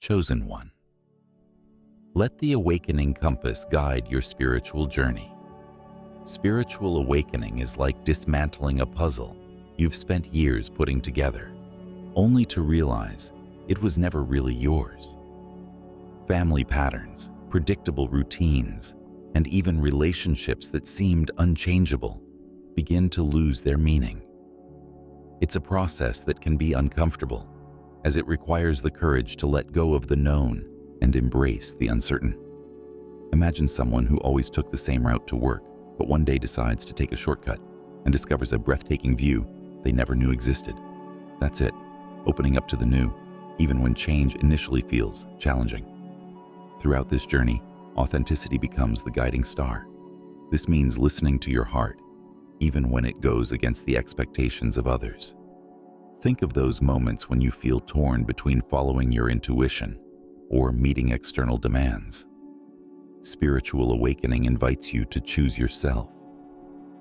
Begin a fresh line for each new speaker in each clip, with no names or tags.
Chosen one. Let the awakening compass guide your spiritual journey. Spiritual awakening is like dismantling a puzzle you've spent years putting together, only to realize it was never really yours. Family patterns, predictable routines, and even relationships that seemed unchangeable begin to lose their meaning. It's a process that can be uncomfortable, as it requires the courage to let go of the known and embrace the uncertain. Imagine someone who always took the same route to work, but one day decides to take a shortcut and discovers a breathtaking view they never knew existed. That's it, opening up to the new, even when change initially feels challenging. Throughout this journey, authenticity becomes the guiding star. This means listening to your heart, even when it goes against the expectations of others. Think of those moments when you feel torn between following your intuition or meeting external demands. Spiritual awakening invites you to choose yourself.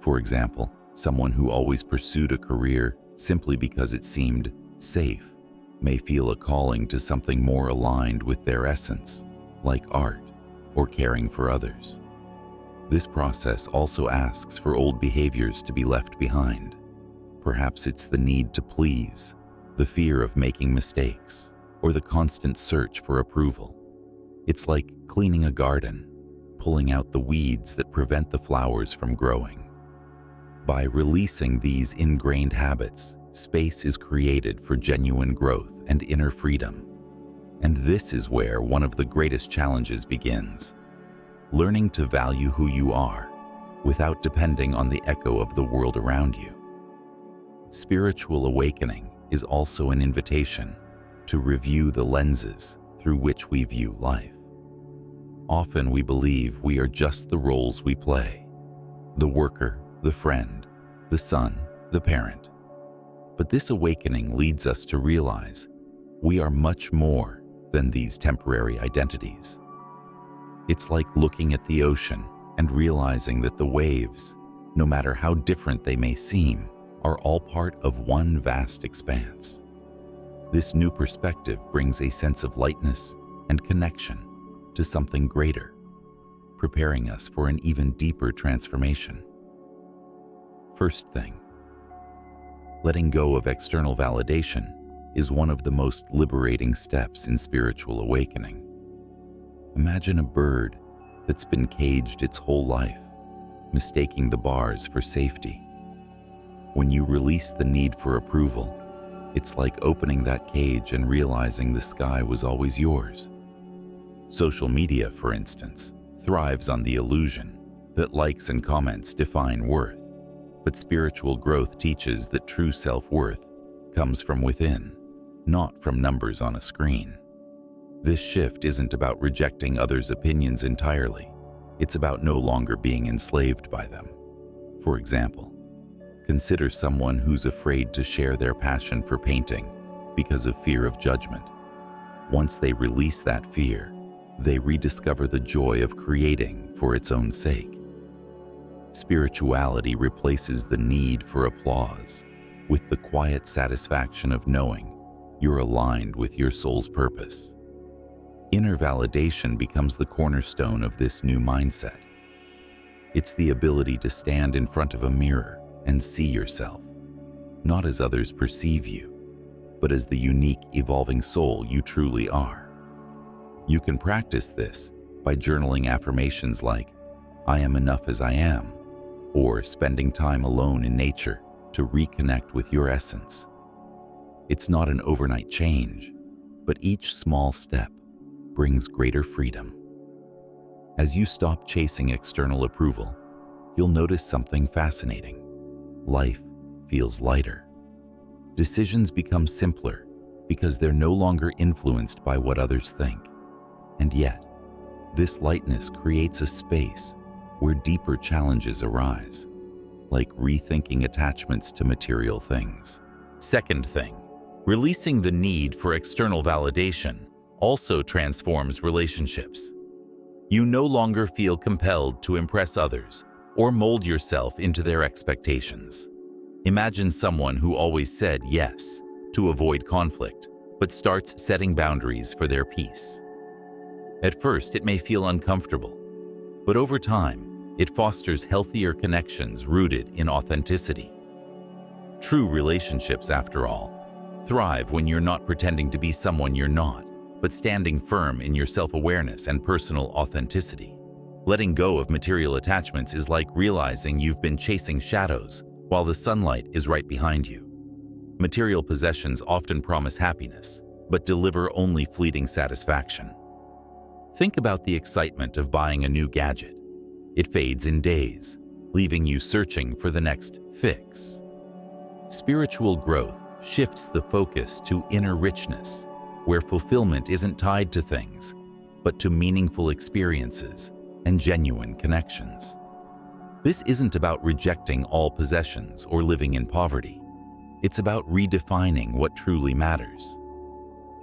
For example, someone who always pursued a career simply because it seemed safe may feel a calling to something more aligned with their essence, like art or caring for others. This process also asks for old behaviors to be left behind. Perhaps it's the need to please, the fear of making mistakes, or the constant search for approval. It's like cleaning a garden, pulling out the weeds that prevent the flowers from growing. By releasing these ingrained habits, space is created for genuine growth and inner freedom. And this is where one of the greatest challenges begins: learning to value who you are without depending on the echo of the world around you. Spiritual awakening is also an invitation to review the lenses through which we view life. Often we believe we are just the roles we play: the worker, the friend, the son, the parent. But this awakening leads us to realize we are much more than these temporary identities. It's like looking at the ocean and realizing that the waves, no matter how different they may seem, are all part of one vast expanse. This new perspective brings a sense of lightness and connection to something greater, preparing us for an even deeper transformation. First thing, letting go of external validation is one of the most liberating steps in spiritual awakening. Imagine a bird that's been caged its whole life, mistaking the bars for safety. When you release the need for approval, it's like opening that cage and realizing the sky was always yours. Social media, for instance, thrives on the illusion that likes and comments define worth. But spiritual growth teaches that true self-worth comes from within, not from numbers on a screen. This shift isn't about rejecting others' opinions entirely. It's about no longer being enslaved by them. For example, consider someone who's afraid to share their passion for painting because of fear of judgment. Once they release that fear, they rediscover the joy of creating for its own sake. Spirituality replaces the need for applause with the quiet satisfaction of knowing you're aligned with your soul's purpose. Inner validation becomes the cornerstone of this new mindset. It's the ability to stand in front of a mirror and see yourself, not as others perceive you, but as the unique, evolving soul you truly are. You can practice this by journaling affirmations like, "I am enough as I am," or spending time alone in nature to reconnect with your essence. It's not an overnight change, but each small step brings greater freedom. As you stop chasing external approval, you'll notice something fascinating. Life feels lighter. Decisions become simpler because they're no longer influenced by what others think. And yet, this lightness creates a space where deeper challenges arise, like rethinking attachments to material things. Second thing, releasing the need for external validation also transforms relationships. You no longer feel compelled to impress others or mold yourself into their expectations. Imagine someone who always said yes to avoid conflict, but starts setting boundaries for their peace. At first, it may feel uncomfortable, but over time, it fosters healthier connections rooted in authenticity. True relationships, after all, thrive when you're not pretending to be someone you're not, but standing firm in your self-awareness and personal authenticity. Letting go of material attachments is like realizing you've been chasing shadows while the sunlight is right behind you. Material possessions often promise happiness, but deliver only fleeting satisfaction. Think about the excitement of buying a new gadget. It fades in days, leaving you searching for the next fix. Spiritual growth shifts the focus to inner richness, where fulfillment isn't tied to things, but to meaningful experiences and genuine connections. This isn't about rejecting all possessions or living in poverty. It's about redefining what truly matters.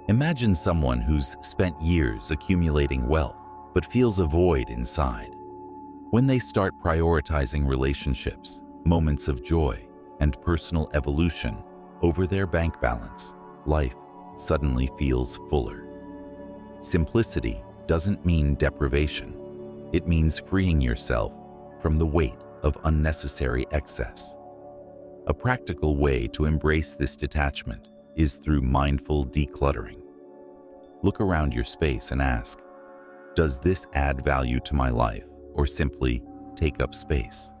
Imagine someone who's spent years accumulating wealth, but feels a void inside. When they start prioritizing relationships, moments of joy, and personal evolution over their bank balance, life suddenly feels fuller. Simplicity doesn't mean deprivation. It means freeing yourself from the weight of unnecessary excess. A practical way to embrace this detachment is through mindful decluttering. Look around your space and ask, does this add value to my life or simply take up space?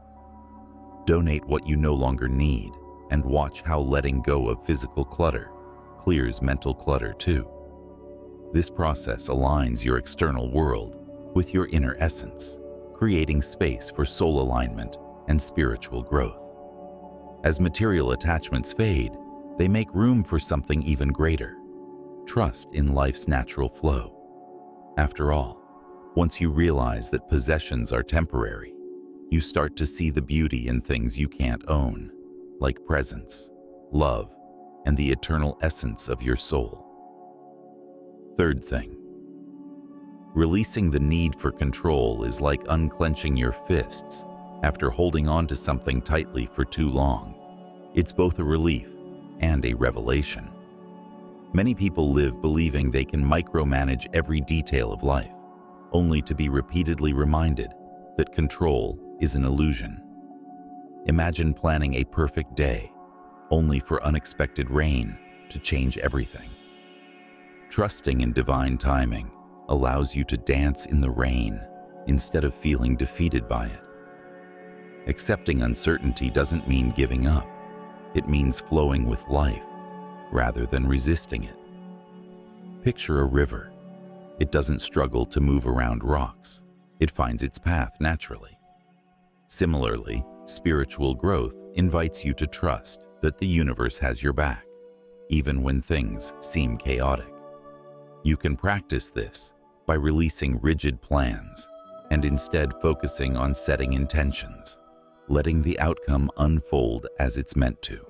Donate what you no longer need and watch how letting go of physical clutter clears mental clutter too. This process aligns your external world with your inner essence, creating space for soul alignment and spiritual growth. As material attachments fade, they make room for something even greater: trust in life's natural flow. After all, once you realize that possessions are temporary, you start to see the beauty in things you can't own, like presence, love, and the eternal essence of your soul. Third thing, releasing the need for control is like unclenching your fists after holding on to something tightly for too long. It's both a relief and a revelation. Many people live believing they can micromanage every detail of life, only to be repeatedly reminded that control is an illusion. Imagine planning a perfect day, only for unexpected rain to change everything. Trusting in divine timing allows you to dance in the rain instead of feeling defeated by it. Accepting uncertainty doesn't mean giving up. It means flowing with life rather than resisting it. Picture a river. It doesn't struggle to move around rocks. It finds its path naturally. Similarly, spiritual growth invites you to trust that the universe has your back, even when things seem chaotic. You can practice this by releasing rigid plans and instead focusing on setting intentions, letting the outcome unfold as it's meant to.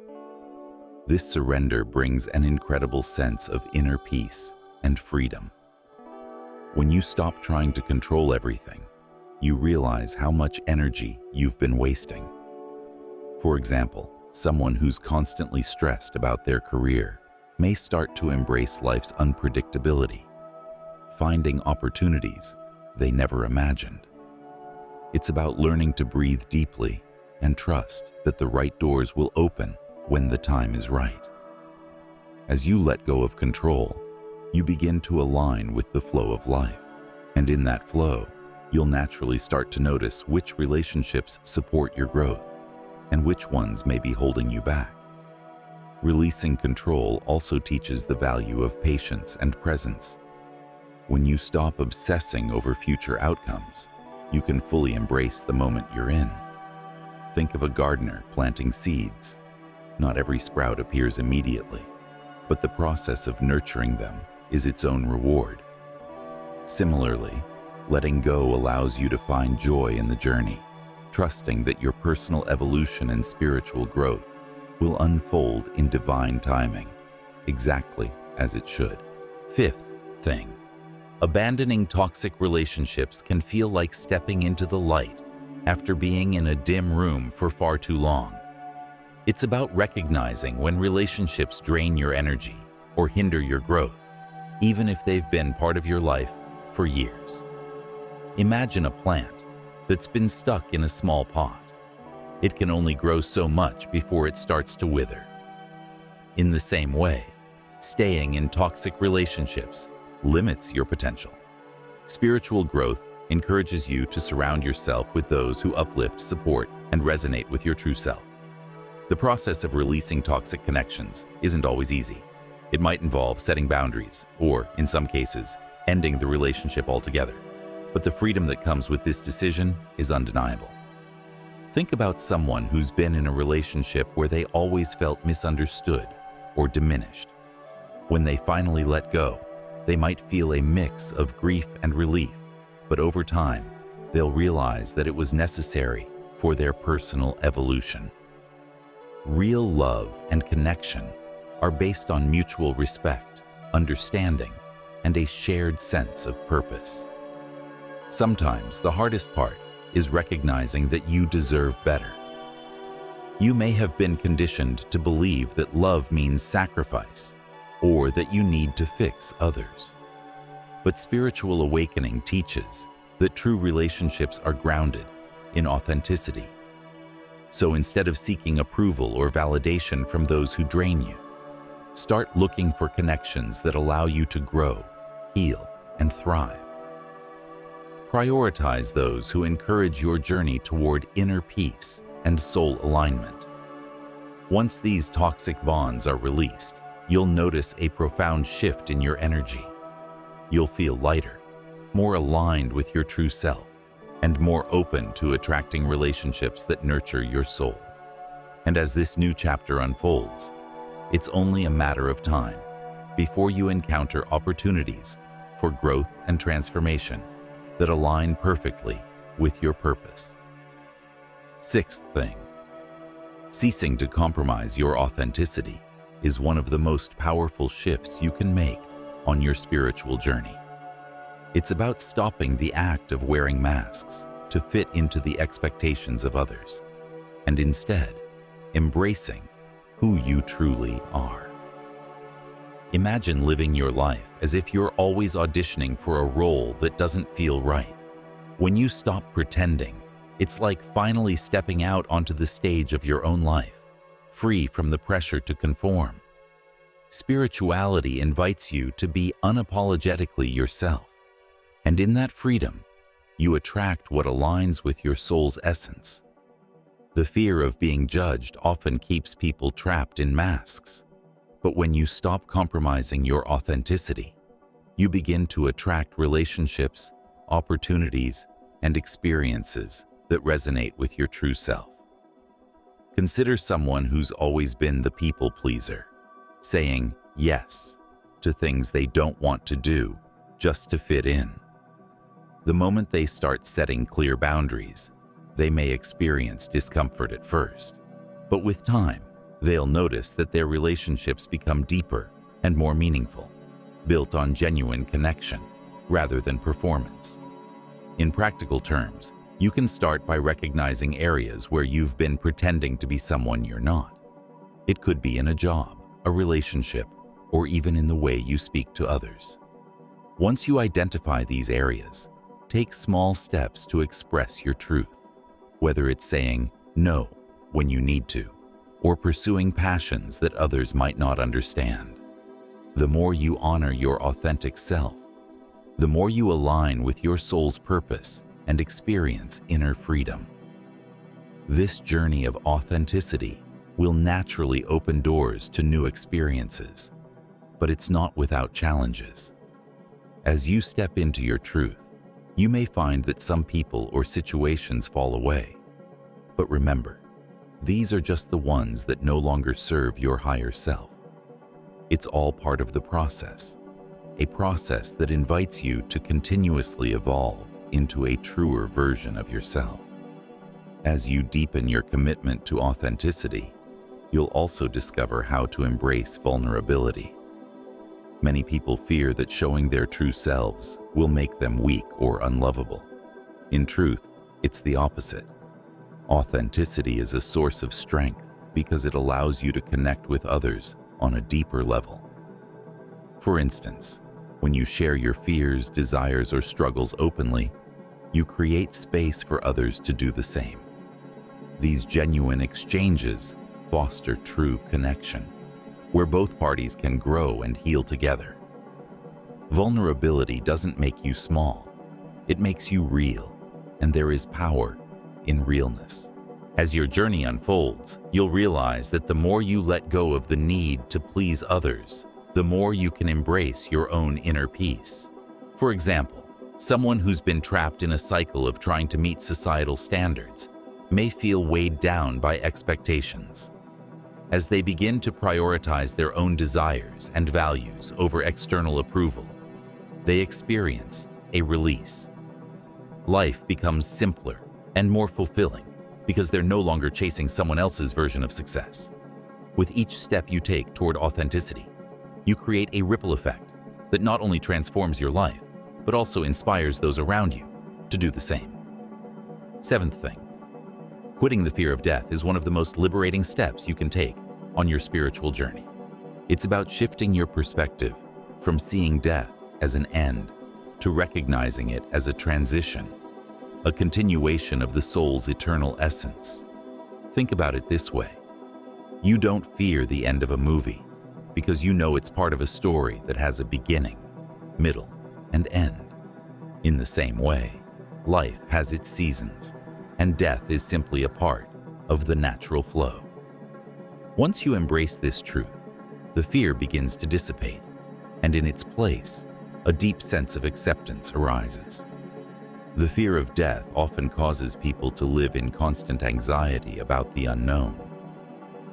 This surrender brings an incredible sense of inner peace and freedom. When you stop trying to control everything, you realize how much energy you've been wasting. For example, someone who's constantly stressed about their career may start to embrace life's unpredictability, finding opportunities they never imagined. It's about learning to breathe deeply and trust that the right doors will open when the time is right. As you let go of control, you begin to align with the flow of life. And in that flow, you'll naturally start to notice which relationships support your growth and which ones may be holding you back. Releasing control also teaches the value of patience and presence. When you stop obsessing over future outcomes, you can fully embrace the moment you're in. Think of a gardener planting seeds. Not every sprout appears immediately, but the process of nurturing them is its own reward. Similarly, letting go allows you to find joy in the journey, trusting that your personal evolution and spiritual growth will unfold in divine timing, exactly as it should. Fifth thing, abandoning toxic relationships can feel like stepping into the light after being in a dim room for far too long. It's about recognizing when relationships drain your energy or hinder your growth, even if they've been part of your life for years. Imagine a plant that's been stuck in a small pot. It can only grow so much before it starts to wither. In the same way, staying in toxic relationships limits your potential. Spiritual growth encourages you to surround yourself with those who uplift, support, and resonate with your true self. The process of releasing toxic connections isn't always easy. It might involve setting boundaries, or, in some cases, ending the relationship altogether. But the freedom that comes with this decision is undeniable. Think about someone who's been in a relationship where they always felt misunderstood or diminished. When they finally let go, they might feel a mix of grief and relief, but over time, they'll realize that it was necessary for their personal evolution. Real love and connection are based on mutual respect, understanding, and a shared sense of purpose. Sometimes the hardest part is recognizing that you deserve better. You may have been conditioned to believe that love means sacrifice, or that you need to fix others. But spiritual awakening teaches that true relationships are grounded in authenticity. So instead of seeking approval or validation from those who drain you, start looking for connections that allow you to grow, heal, and thrive. Prioritize those who encourage your journey toward inner peace and soul alignment. Once these toxic bonds are released, you'll notice a profound shift in your energy. You'll feel lighter, more aligned with your true self, and more open to attracting relationships that nurture your soul. And as this new chapter unfolds, it's only a matter of time before you encounter opportunities for growth and transformation that align perfectly with your purpose. Sixth thing, ceasing to compromise your authenticity is one of the most powerful shifts you can make on your spiritual journey. It's about stopping the act of wearing masks to fit into the expectations of others, and instead embracing who you truly are. Imagine living your life as if you're always auditioning for a role that doesn't feel right. When you stop pretending, it's like finally stepping out onto the stage of your own life, free from the pressure to conform. Spirituality invites you to be unapologetically yourself, and in that freedom, you attract what aligns with your soul's essence. The fear of being judged often keeps people trapped in masks, but when you stop compromising your authenticity, you begin to attract relationships, opportunities, and experiences that resonate with your true self. Consider someone who's always been the people pleaser, saying yes to things they don't want to do just to fit in. The moment they start setting clear boundaries, they may experience discomfort at first, but with time, they'll notice that their relationships become deeper and more meaningful, built on genuine connection rather than performance. In practical terms, you can start by recognizing areas where you've been pretending to be someone you're not. It could be in a job, a relationship, or even in the way you speak to others. Once you identify these areas, take small steps to express your truth, whether it's saying no when you need to, or pursuing passions that others might not understand. The more you honor your authentic self, the more you align with your soul's purpose and experience inner freedom. This journey of authenticity will naturally open doors to new experiences, but it's not without challenges. As you step into your truth, you may find that some people or situations fall away. But remember, these are just the ones that no longer serve your higher self. It's all part of the process, a process that invites you to continuously evolve into a truer version of yourself. As you deepen your commitment to authenticity, you'll also discover how to embrace vulnerability. Many people fear that showing their true selves will make them weak or unlovable. In truth, it's the opposite. Authenticity is a source of strength because it allows you to connect with others on a deeper level. For instance, when you share your fears, desires, or struggles openly, you create space for others to do the same. These genuine exchanges foster true connection, where both parties can grow and heal together. Vulnerability doesn't make you small. It makes you real, and there is power in realness. As your journey unfolds, you'll realize that the more you let go of the need to please others, the more you can embrace your own inner peace. For example, someone who's been trapped in a cycle of trying to meet societal standards may feel weighed down by expectations. As they begin to prioritize their own desires and values over external approval, they experience a release. Life becomes simpler and more fulfilling because they're no longer chasing someone else's version of success. With each step you take toward authenticity, you create a ripple effect that not only transforms your life, but also inspires those around you to do the same. Seventh thing, quitting the fear of death is one of the most liberating steps you can take on your spiritual journey. It's about shifting your perspective from seeing death as an end to recognizing it as a transition, a continuation of the soul's eternal essence. Think about it this way. You don't fear the end of a movie because you know it's part of a story that has a beginning, middle, and end. In the same way, life has its seasons, and death is simply a part of the natural flow. Once you embrace this truth, the fear begins to dissipate, and in its place, a deep sense of acceptance arises. The fear of death often causes people to live in constant anxiety about the unknown.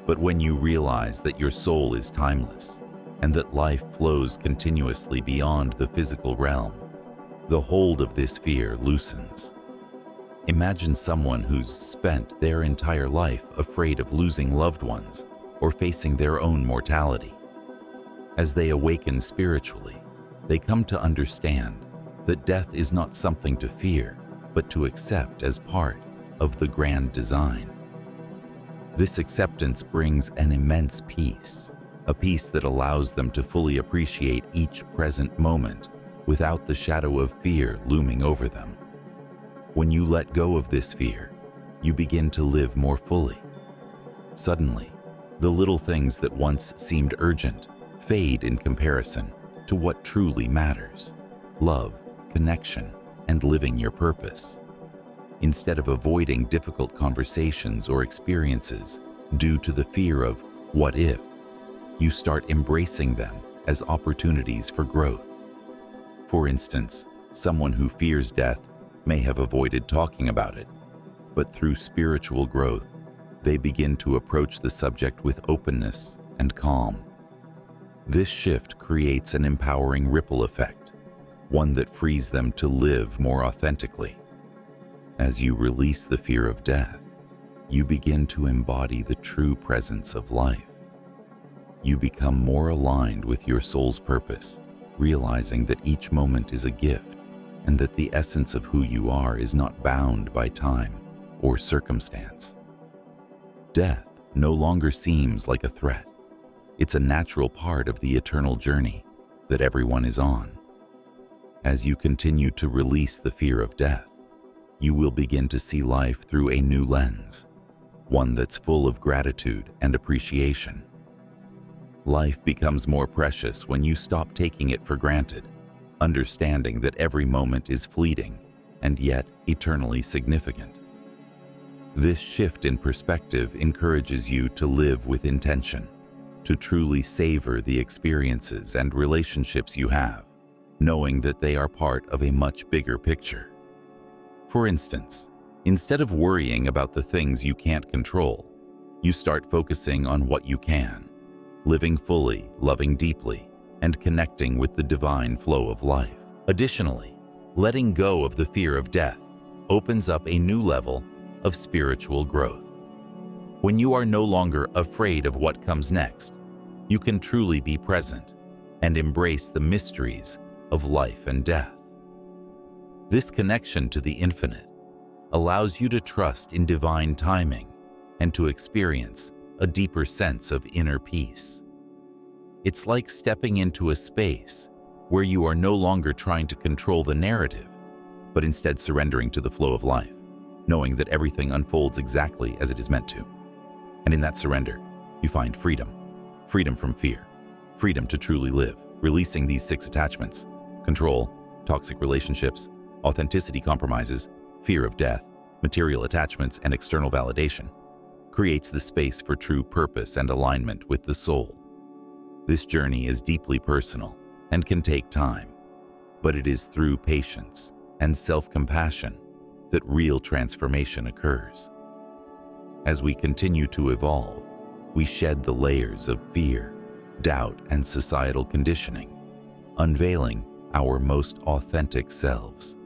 But when you realize that your soul is timeless and that life flows continuously beyond the physical realm, the hold of this fear loosens. Imagine someone who's spent their entire life afraid of losing loved ones or facing their own mortality. As they awaken spiritually, they come to understand that death is not something to fear, but to accept as part of the grand design. This acceptance brings an immense peace, a peace that allows them to fully appreciate each present moment without the shadow of fear looming over them. When you let go of this fear, you begin to live more fully. Suddenly, the little things that once seemed urgent fade in comparison to what truly matters: love, connection, and living your purpose. Instead of avoiding difficult conversations or experiences due to the fear of what if, you start embracing them as opportunities for growth. For instance, someone who fears death may have avoided talking about it, but through spiritual growth, they begin to approach the subject with openness and calm. This shift creates an empowering ripple effect, one that frees them to live more authentically. As you release the fear of death, you begin to embody the true presence of life. You become more aligned with your soul's purpose, realizing that each moment is a gift and that the essence of who you are is not bound by time or circumstance. Death no longer seems like a threat. It's a natural part of the eternal journey that everyone is on. As you continue to release the fear of death, you will begin to see life through a new lens, one that's full of gratitude and appreciation. Life becomes more precious when you stop taking it for granted, understanding that every moment is fleeting and yet eternally significant. This shift in perspective encourages you to live with intention, to truly savor the experiences and relationships you have, knowing that they are part of a much bigger picture. For instance, instead of worrying about the things you can't control, you start focusing on what you can, living fully, loving deeply, and connecting with the divine flow of life. Additionally, letting go of the fear of death opens up a new level of spiritual growth. When you are no longer afraid of what comes next, you can truly be present and embrace the mysteries of life and death. This connection to the infinite allows you to trust in divine timing and to experience a deeper sense of inner peace. It's like stepping into a space where you are no longer trying to control the narrative, but instead surrendering to the flow of life, knowing that everything unfolds exactly as it is meant to. And in that surrender, you find freedom. Freedom from fear. Freedom to truly live, releasing these 6 attachments: control, toxic relationships, authenticity compromises, fear of death, material attachments, and external validation, creates the space for true purpose and alignment with the soul. This journey is deeply personal and can take time, but it is through patience and self-compassion that real transformation occurs. As we continue to evolve, we shed the layers of fear, doubt, and societal conditioning, unveiling our most authentic selves.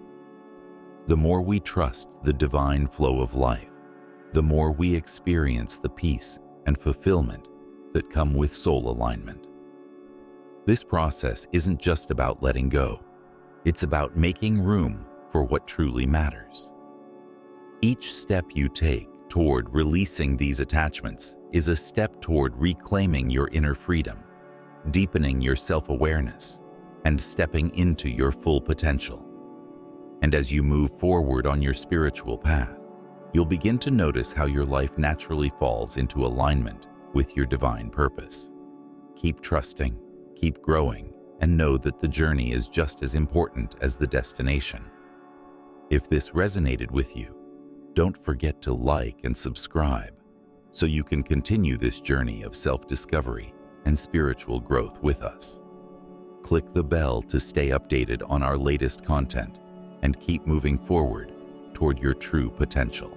The more we trust the divine flow of life, the more we experience the peace and fulfillment that come with soul alignment. This process isn't just about letting go. It's about making room for what truly matters. Each step you take toward releasing these attachments is a step toward reclaiming your inner freedom, deepening your self-awareness, and stepping into your full potential. And as you move forward on your spiritual path, you'll begin to notice how your life naturally falls into alignment with your divine purpose. Keep trusting, keep growing, and know that the journey is just as important as the destination. If this resonated with you, don't forget to like and subscribe so you can continue this journey of self-discovery and spiritual growth with us. Click the bell to stay updated on our latest content and keep moving forward toward your true potential.